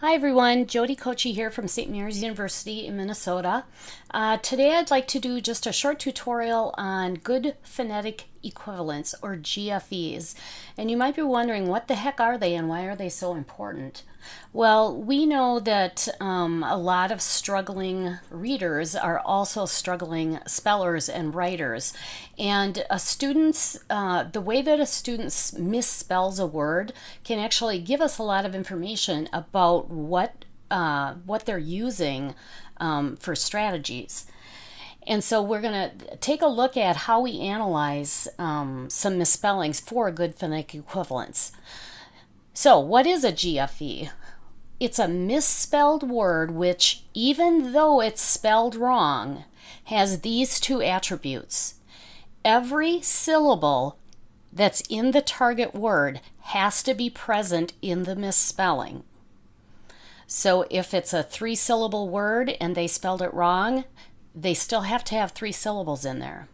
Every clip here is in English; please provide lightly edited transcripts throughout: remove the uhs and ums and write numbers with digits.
Hi everyone, Jody Kochi here from St. Mary's University in Minnesota. Today I'd like to do just a short tutorial on Good Phonetic Equivalents, or GFEs. And you might be wondering, what the heck are they and why are they so important? Well, we know that a lot of struggling readers are also struggling spellers and writers. And the way that a student misspells a word can actually give us a lot of information about what they're using for strategies. And so we're going to take a look at how we analyze some misspellings for good phonetic equivalents. So what is a GFE? It's a misspelled word which, even though it's spelled wrong, has these two attributes. Every syllable that's in the target word has to be present in the misspelling. So if it's a 3-syllable word and they spelled it wrong, they still have to have 3 syllables in there.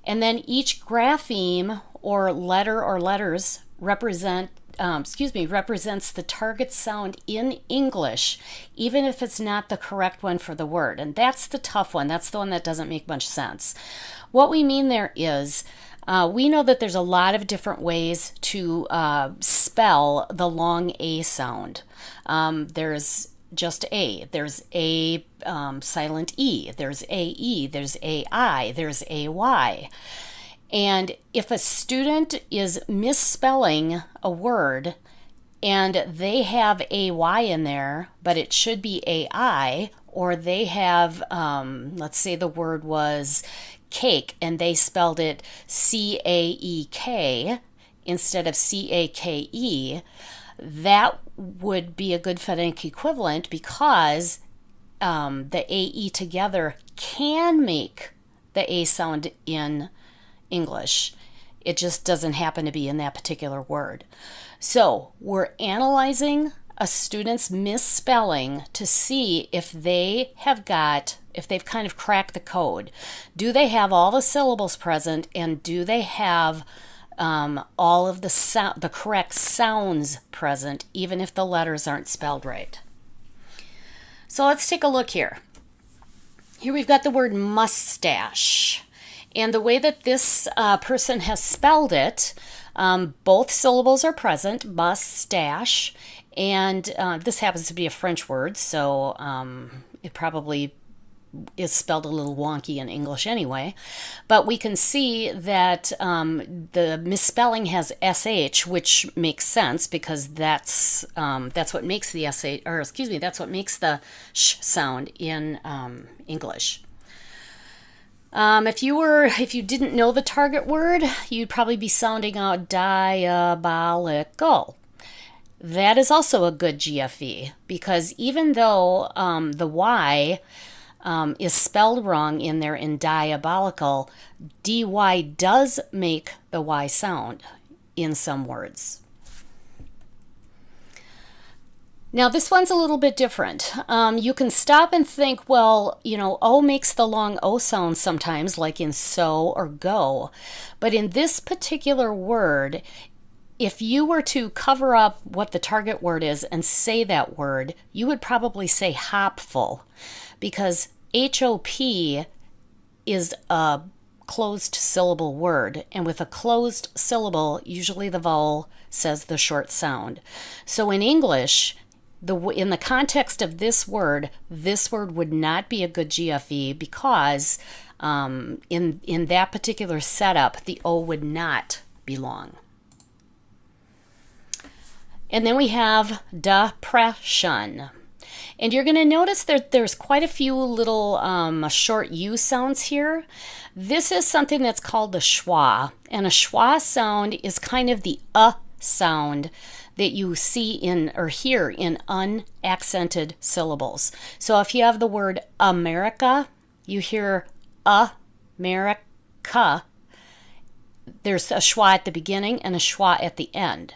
And then each grapheme or letter or letters represents the target sound in English, even if it's not the correct one for the word. And that's the tough one. That's the one that doesn't make much sense. What we mean there is, we know that there's a lot of different ways to spell the long A sound. There's just A. There's A silent E. There's AE. There's AI. There's AY. And if a student is misspelling a word and they have AY in there, but it should be AI, or they have, let's say the word was cake and they spelled it CAEK instead of CAKE, that would be a good phonetic equivalent because the AE together can make the A sound in English. It just doesn't happen to be in that particular word. So we're analyzing a student's misspelling to see if they've kind of cracked the code. Do they have all the syllables present, and do they have all of the correct sounds present, even if the letters aren't spelled right? So let's take a look here. Here we've got the word mustache. And the way that this person has spelled it, both syllables are present, mustache, and this happens to be a French word, so it probably is spelled a little wonky in English anyway. But we can see that the misspelling has SH, which makes sense because that's what makes the SH, or excuse me, that's what makes the sh sound in English. If you didn't know the target word, you'd probably be sounding out diabolical. That is also a good GFE because even though the Y is spelled wrong in there in diabolical, DY does make the Y sound in some words. Now, this one's a little bit different. You can stop and think, well, O makes the long O sound sometimes, like in so or go. But in this particular word, if you were to cover up what the target word is and say that word, you would probably say hopful, because HOP is a closed syllable word, and with a closed syllable, usually the vowel says the short sound. So in English, in the context of this word would not be a good GFE because in that particular setup, the O would not belong. And then we have depression. And you're going to notice that there's quite a few little short U sounds here. This is something that's called the schwa. And a schwa sound is kind of the sound that you see in or hear in unaccented syllables. So if you have the word America, you hear America. There's a schwa at the beginning and a schwa at the end.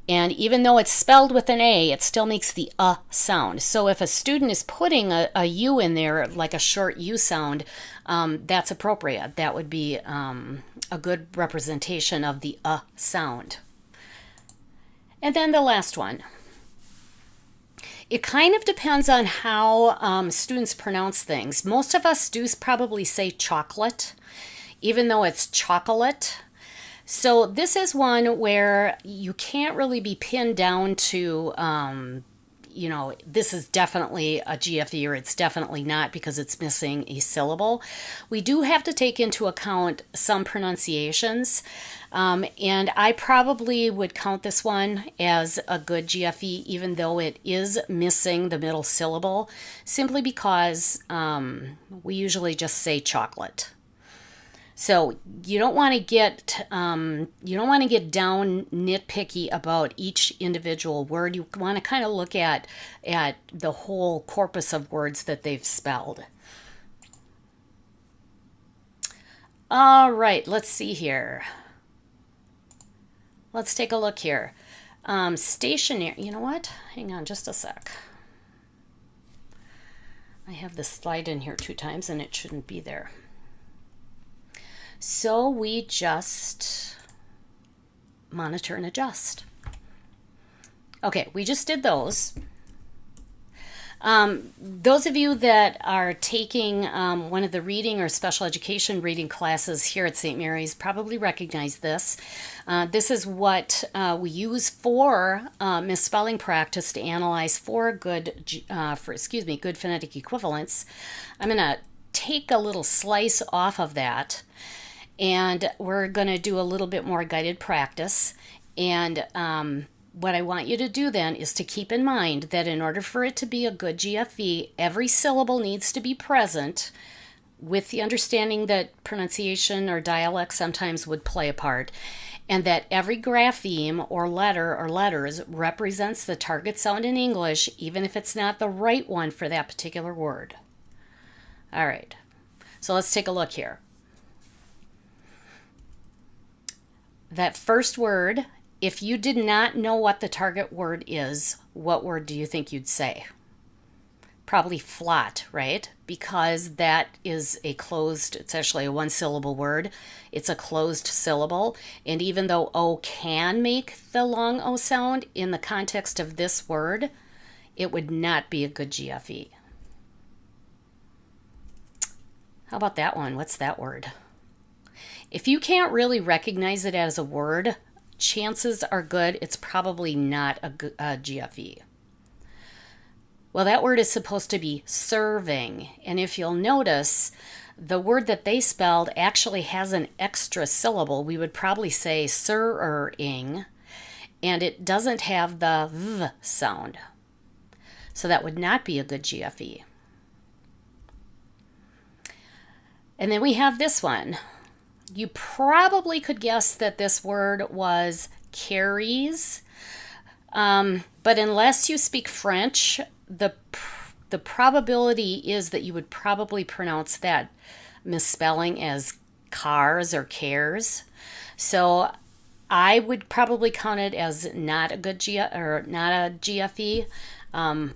And even though it's spelled with an A, it still makes the sound. So if a student is putting a U in there, like a short U sound, that's appropriate. That would be a good representation of the sound. And then the last one. It kind of depends on how students pronounce things. Most of us do probably say chocolate, even though it's chocolate. So this is one where you can't really be pinned down to, this is definitely a GFE or it's definitely not because it's missing a syllable. We do have to take into account some pronunciations. And I probably would count this one as a good GFE, even though it is missing the middle syllable, simply because we usually just say chocolate. So you don't want to get down nitpicky about each individual word. You want to kind of look at the whole corpus of words that they've spelled. All right, let's see here. Let's take a look here. Stationary. You know what? Hang on just a sec. I have this slide in here 2 times and it shouldn't be there. So we just monitor and adjust. Okay, we just did those. Those of you that are taking one of the reading or special education reading classes here at St. Mary's probably recognize this. This is what we use for misspelling practice to analyze for good phonetic equivalents. I'm going to take a little slice off of that, and we're going to do a little bit more guided practice. And what I want you to do then is to keep in mind that in order for it to be a good GFE, every syllable needs to be present, with the understanding that pronunciation or dialect sometimes would play a part, and that every grapheme or letter or letters represents the target sound in English, even if it's not the right one for that particular word. All right, so let's take a look here. That first word, if you did not know what the target word is, what word do you think you'd say? Probably flat, right? Because that is it's actually a 1-syllable word. It's a closed syllable. And even though O can make the long O sound, in the context of this word, it would not be a good GFE. How about that one? What's that word? If you can't really recognize it as a word, chances are good it's probably not a GFE. Well, that word is supposed to be serving. And if you'll notice, the word that they spelled actually has an extra syllable. We would probably say sir-ing, and it doesn't have the v sound. So that would not be a good GFE. And then we have this one. You probably could guess that this word was carries, but unless you speak French, the probability is that you would probably pronounce that misspelling as cars or cares. So I would probably count it as not a good not a GFE,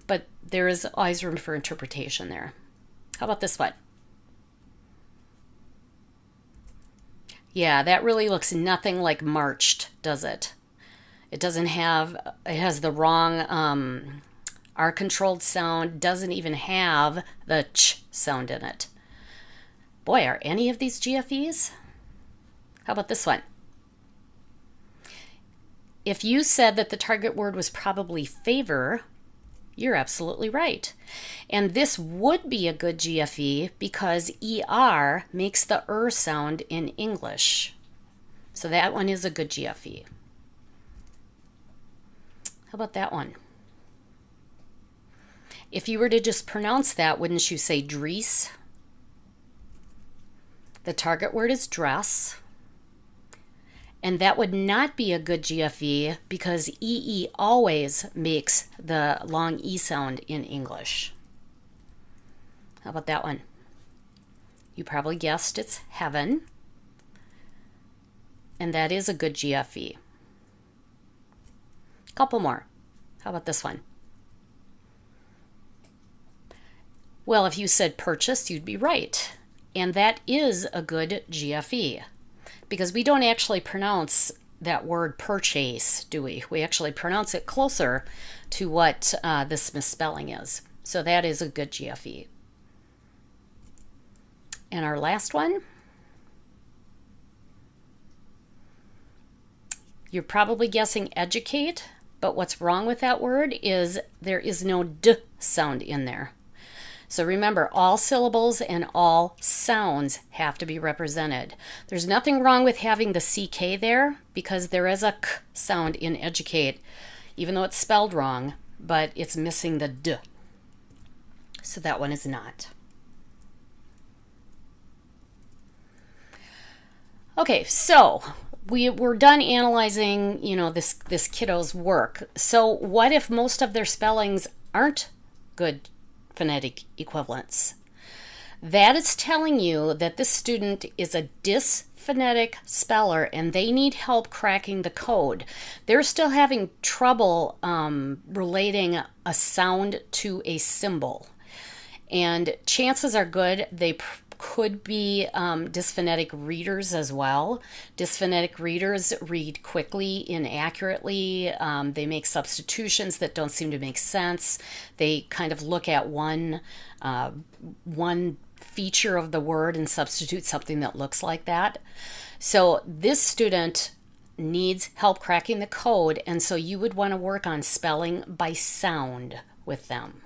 but there is always room for interpretation there. How about this one? Yeah, that really looks nothing like marched, does it? It has the wrong R-controlled sound, doesn't even have the ch sound in it. Boy, are any of these GFEs? How about this one? If you said that the target word was probably favor, you're absolutely right. And this would be a good GFE because ER makes the sound in English. So that one is a good GFE. How about that one? If you were to just pronounce that, wouldn't you say dress? The target word is dress. And that would not be a good GFE because EE always makes the long E sound in English. How about that one? You probably guessed it's heaven. And that is a good GFE. Couple more. How about this one? Well, if you said purchase, you'd be right. And that is a good GFE. Because we don't actually pronounce that word purchase, do we? We actually pronounce it closer to what this misspelling is. So that is a good GFE. And our last one, you're probably guessing educate, but what's wrong with that word is there is no D sound in there. So remember, all syllables and all sounds have to be represented. There's nothing wrong with having the CK there because there is a K sound in educate, even though it's spelled wrong, but it's missing the D. So that one is not. Okay, so we're done analyzing, this kiddo's work. So what if most of their spellings aren't good phonetic equivalents? That is telling you that this student is a dysphonetic speller and they need help cracking the code. They're still having trouble relating a sound to a symbol. And chances are good they could be dysphonetic readers as well. Dysphonetic readers read quickly, inaccurately. They make substitutions that don't seem to make sense. They kind of look at one feature of the word and substitute something that looks like that. So this student needs help cracking the code, and so you would want to work on spelling by sound with them.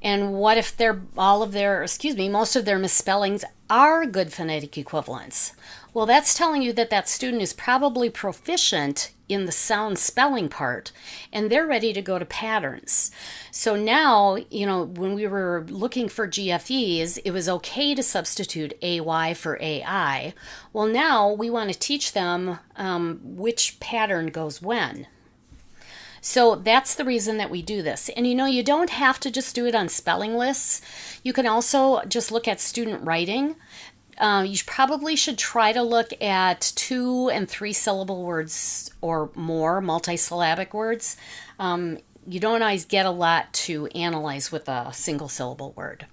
And what if most of their misspellings are good phonetic equivalents? Well, that's telling you that that student is probably proficient in the sound spelling part, and they're ready to go to patterns. So now, when we were looking for GFEs, it was okay to substitute AY for AI. Well, now we want to teach them which pattern goes when. So that's the reason that we do this. And you don't have to just do it on spelling lists. You can also just look at student writing. You probably should try to look at 2 and 3 syllable words or more, multisyllabic words. You don't always get a lot to analyze with a single syllable word.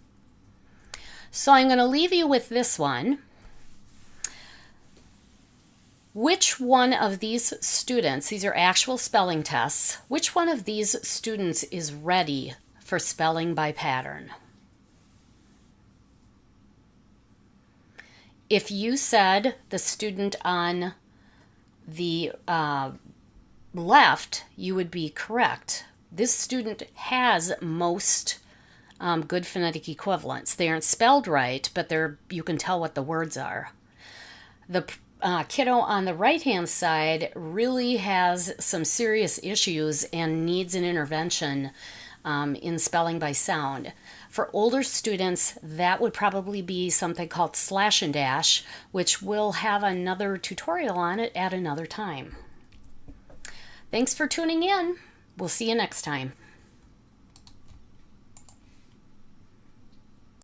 So I'm going to leave you with this one. Which one of these students, these are actual spelling tests, which one of these students is ready for spelling by pattern? If you said the student on the left, you would be correct. This student has most good phonetic equivalents. They aren't spelled right, but you can tell what the words are. The kiddo on the right-hand side really has some serious issues and needs an intervention in spelling by sound. For older students, that would probably be something called slash and dash, which we'll have another tutorial on it at another time. Thanks for tuning in. We'll see you next time.